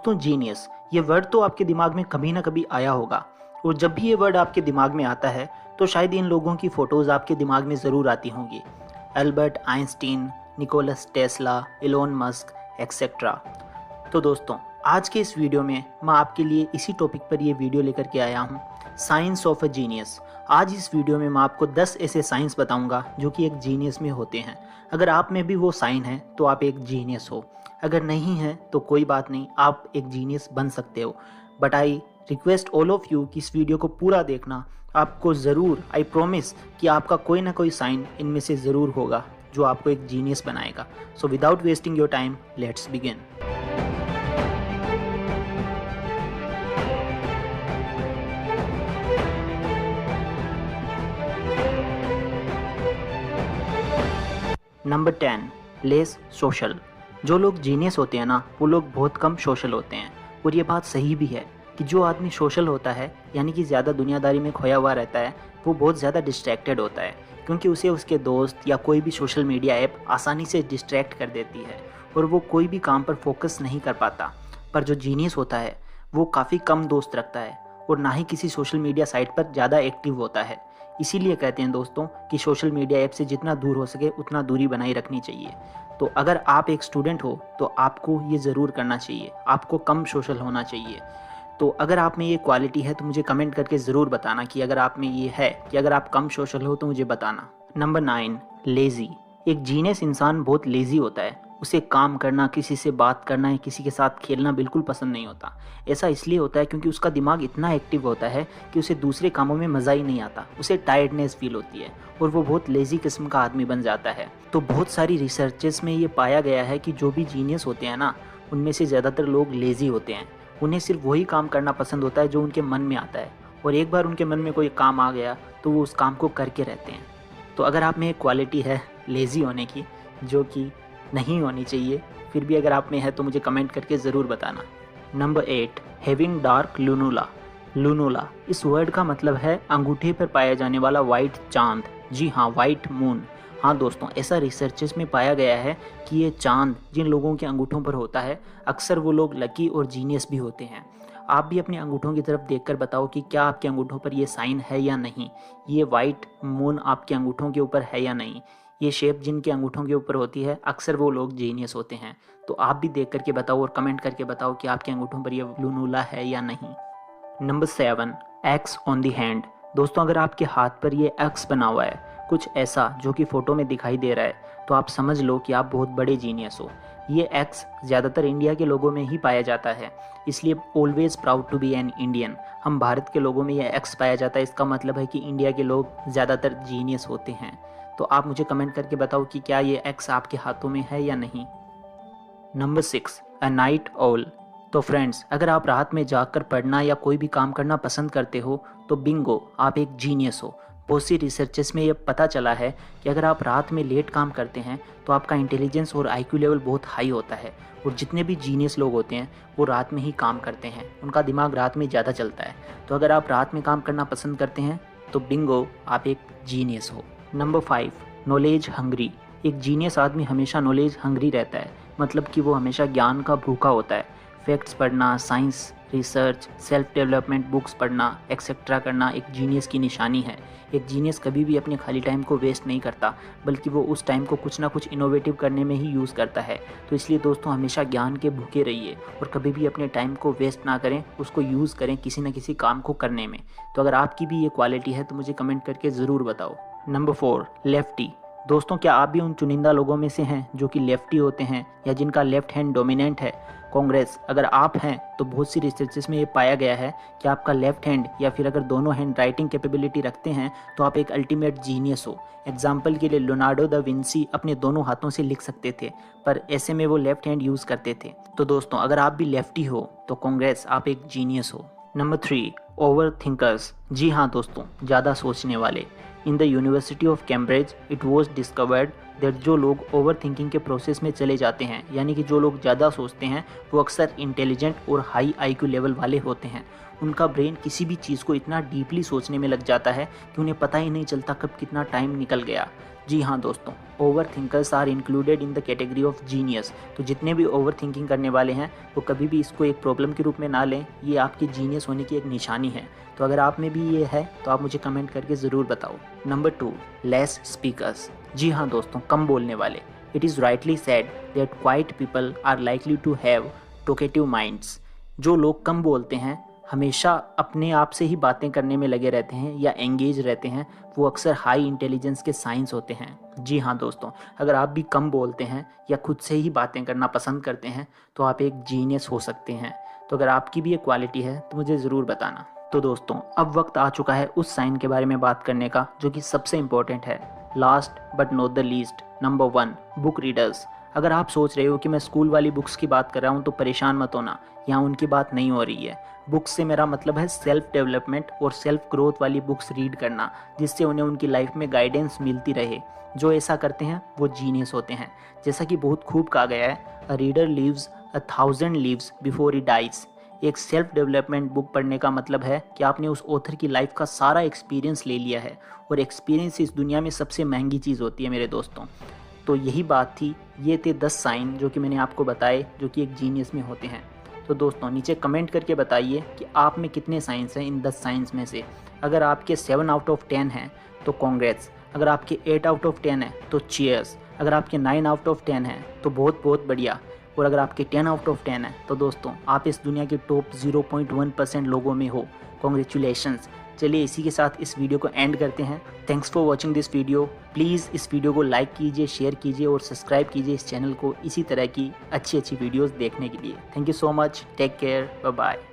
तो जीनियस, ये वर्ड तो आपके दिमाग में कभी ना कभी आया होगा, और जब भी ये वर्ड आपके दिमाग में आता है तो शायद इन लोगों की फ़ोटोज़ आपके दिमाग में ज़रूर आती होंगी। Albert Einstein, Nicholas Tesla, Elon Musk, etcetera. तो दोस्तों, आज के इस वीडियो में मैं आपके लिए इसी टॉपिक पर ये वीडियो लेकर के आया हूँ, साइंस ऑफ अ जीनियस। आज इस वीडियो में मैं आपको 10 ऐसे साइंस बताऊंगा जो कि एक जीनियस में होते हैं। अगर आप में भी वो साइन है तो आप एक जीनियस हो, अगर नहीं है तो कोई बात नहीं, आप एक जीनियस बन सकते हो। But I request all of you कि इस वीडियो को पूरा देखना। आपको ज़रूर, आई प्रॉमिस कि आपका कोई ना कोई साइन इनमें से ज़रूर होगा जो आपको एक जीनियस बनाएगा। So without wasting your time, let's begin. Number 10, less social. जो लोग जीनियस होते हैं ना, वो लोग बहुत कम सोशल होते हैं। और ये बात सही भी है कि जो आदमी सोशल होता है, यानी कि ज़्यादा दुनियादारी में खोया हुआ रहता है, वो बहुत ज़्यादा डिस्ट्रैक्टेड होता है, क्योंकि उसे उसके दोस्त या कोई भी सोशल मीडिया ऐप आसानी से डिस्ट्रैक्ट कर देती है और वो कोई भी काम पर फोकस नहीं कर पाता। पर जो जीनियस होता है वो काफ़ी कम दोस्त रखता है और ना ही किसी सोशल मीडिया साइट पर ज़्यादा एक्टिव होता है। इसीलिए कहते हैं दोस्तों कि सोशल मीडिया ऐप से जितना दूर हो सके उतना दूरी बनाई रखनी चाहिए। तो अगर आप एक स्टूडेंट हो तो आपको ये ज़रूर करना चाहिए, आपको कम सोशल होना चाहिए। तो अगर आप में ये क्वालिटी है तो मुझे कमेंट करके ज़रूर बताना कि अगर आप में ये है, कि अगर आप कम सोशल हो तो मुझे बताना। Number 9, lazy. एक जीनियस इंसान बहुत लेज़ी होता है। उसे काम करना, किसी से बात करना या किसी के साथ खेलना बिल्कुल पसंद नहीं होता। ऐसा इसलिए होता है क्योंकि उसका दिमाग इतना एक्टिव होता है कि उसे दूसरे कामों में मज़ा ही नहीं आता, उसे टायर्डनेस फील होती है और वो बहुत लेज़ी किस्म का आदमी बन जाता है। तो बहुत सारी रिसर्चेस में ये पाया गया है कि जो भी जीनियस होते हैं ना, उनमें से ज़्यादातर लोग लेज़ी होते हैं। उन्हें सिर्फ वही काम करना पसंद होता है जो उनके मन में आता है, और एक बार उनके मन में कोई काम आ गया तो वो उस काम को करके रहते हैं। तो अगर आप में एक क्वालिटी है लेज़ी होने की, जो कि नहीं होनी चाहिए, फिर भी अगर आप में है तो मुझे कमेंट करके ज़रूर बताना। Number 8, having dark lunula. Lunula, इस वर्ड का मतलब है अंगूठे पर पाया जाने वाला वाइट चांद। जी हाँ, वाइट मून। हाँ दोस्तों, ऐसा रिसर्चेस में पाया गया है कि ये चांद जिन लोगों के अंगूठों पर होता है, अक्सर वो लोग लकी और जीनियस भी होते हैं। आप भी अपने अंगूठों की तरफ देखकर बताओ कि क्या आपके अंगूठों पर ये साइन है या नहीं, ये वाइट मून आपके अंगूठों के ऊपर है या नहीं। ये शेप जिनके अंगूठों के ऊपर होती है, अक्सर वो लोग जीनियस होते हैं। तो आप भी देख करके बताओ और कमेंट करके बताओ कि आपके अंगूठों पर ये लूनुला है या नहीं। Number 7, x on the hand. दोस्तों, अगर आपके हाथ पर ये एक्स बना हुआ है, कुछ ऐसा जो कि फ़ोटो में दिखाई दे रहा है, तो आप समझ लो कि आप बहुत बड़े जीनियस हो। ये एक्स ज़्यादातर इंडिया के लोगों में ही पाया जाता है, इसलिए always proud to be an Indian. हम भारत के लोगों में ये एक्स पाया जाता है, इसका मतलब है कि इंडिया के लोग ज़्यादातर जीनियस होते हैं। तो आप मुझे कमेंट करके बताओ कि क्या ये एक्स आपके हाथों में है या नहीं। Number 6, a night all. तो फ्रेंड्स, अगर आप रात में जागकर पढ़ना या कोई भी काम करना पसंद करते हो तो बिंगो, आप एक जीनियस हो। बहुत सी रिसर्चेस में ये पता चला है कि अगर आप रात में लेट काम करते हैं तो आपका इंटेलिजेंस और आईक्यू लेवल बहुत हाई होता है, और जितने भी जीनियस लोग होते हैं वो रात में ही काम करते हैं, उनका दिमाग रात में ज़्यादा चलता है। तो अगर आप रात में काम करना पसंद करते हैं तो बिंगो, आप एक जीनियस हो। Number 5, knowledge hungry. एक जीनियस आदमी हमेशा नॉलेज हंग्री रहता है, मतलब कि वो हमेशा ज्ञान का भूखा होता है। फैक्ट्स पढ़ना, science, research, self development books पढ़ना, एक्सेट्रा करना एक जीनियस की निशानी है। एक जीनियस कभी भी अपने खाली टाइम को वेस्ट नहीं करता, बल्कि वो उस टाइम को कुछ ना कुछ इनोवेटिव करने में ही यूज़ करता है। तो इसलिए दोस्तों, हमेशा ज्ञान के भूखे रहिए और कभी भी अपने टाइम को वेस्ट ना करें, उसको यूज़ करें किसी न किसी काम को करने में। तो अगर आपकी भी ये क्वालिटी है तो मुझे कमेंट करके ज़रूर बताओ। Number 4, lefty. दोस्तों, क्या आप भी उन चुनिंदा लोगों में से हैं जो कि लेफ्टी होते हैं या जिनका लेफ्ट हैंड डोमिनेंट है? कांग्रेस, अगर आप हैं तो बहुत सी रिसर्चेस में ये पाया गया है कि आपका लेफ्ट हैंड या फिर अगर दोनों हैंड राइटिंग कैपेबिलिटी रखते हैं तो आप एक अल्टीमेट जीनियस हो। एग्जाम्पल के लिए लियोनार्डो दा विंसी अपने दोनों हाथों से लिख सकते थे, पर ऐसे में वो लेफ्ट हैंड यूज़ करते थे। तो दोस्तों, अगर आप भी लेफ्टी हो तो कांग्रेस, आप एक जीनियस हो। Number 3, over thinkers. जी हाँ दोस्तों, ज़्यादा सोचने वाले। In the University of Cambridge, it was discovered that जो लोग ओवर थिंकिंग के प्रोसेस में चले जाते हैं, यानी कि जो लोग ज़्यादा सोचते हैं, वो अक्सर इंटेलिजेंट और हाई आईक्यू लेवल वाले होते हैं। उनका ब्रेन किसी भी चीज़ को इतना डीपली सोचने में लग जाता है कि उन्हें पता ही नहीं चलता कब कितना टाइम निकल गया। जी हाँ दोस्तों, over thinkers are included in the category of genius. तो जितने भी ओवर थिंकिंग करने वाले हैं वो कभी भी इसको एक प्रॉब्लम के रूप में ना लें, ये आपके जीनियस होने की एक निशानी है। तो अगर आप में भी ये है तो आप मुझे कमेंट करके ज़रूर बताओ। Number 2, less speakers. जी हाँ दोस्तों, कम बोलने वाले। It is rightly said that quiet people are likely to have talkative minds. जो लोग कम बोलते हैं, हमेशा अपने आप से ही बातें करने में लगे रहते हैं या एंगेज रहते हैं, वो अक्सर हाई इंटेलिजेंस के साइंस होते हैं। जी हाँ दोस्तों, अगर आप भी कम बोलते हैं या खुद से ही बातें करना पसंद करते हैं तो आप एक जीनियस हो सकते हैं। तो अगर आपकी भी ये क्वालिटी है तो मुझे ज़रूर बताना। तो दोस्तों, अब वक्त आ चुका है उस साइन के बारे में बात करने का जो कि सबसे इम्पोर्टेंट है। Last but not the least, number 1, book readers. अगर आप सोच रहे हो कि मैं स्कूल वाली बुक्स की बात कर रहा हूँ तो परेशान मत होना, यहाँ उनकी बात नहीं हो रही है। बुक्स से मेरा मतलब है सेल्फ डेवलपमेंट और सेल्फ ग्रोथ वाली बुक्स रीड करना, जिससे उन्हें उनकी लाइफ में गाइडेंस मिलती रहे। जो ऐसा करते हैं वो जीनियस होते हैं। जैसा कि बहुत खूब कहा गया है, a reader lives 1000 lives before he dies. एक सेल्फ डेवलपमेंट बुक पढ़ने का मतलब है कि आपने उस ऑथर की लाइफ का सारा एक्सपीरियंस ले लिया है, और एक्सपीरियंस इस दुनिया में सबसे महंगी चीज़ होती है मेरे दोस्तों। तो यही बात थी, ये थे 10 साइन जो कि मैंने आपको बताए जो कि एक जीनियस में होते हैं। तो दोस्तों, नीचे कमेंट करके बताइए कि आप में कितने साइंस हैं इन 10 साइंस में से। अगर आपके 7 आउट ऑफ 10 हैं तो कॉन्ग्रेट्स। अगर आपके 8 आउट ऑफ 10 हैं तो चीयर्स। अगर आपके 9 आउट ऑफ 10 हैं तो बहुत बहुत बढ़िया। और अगर आपके 10 आउट ऑफ 10 हैं तो दोस्तों, आप इस दुनिया के टॉप 0.1% लोगों में हो। कॉन्ग्रेचुलेशंस। चलिए इसी के साथ इस वीडियो को एंड करते हैं। Thanks for watching this video. Please इस वीडियो को लाइक कीजिए, शेयर कीजिए और सब्सक्राइब कीजिए इस चैनल को इसी तरह की अच्छी अच्छी वीडियोस देखने के लिए। Thank you so much. Take care. Bye bye.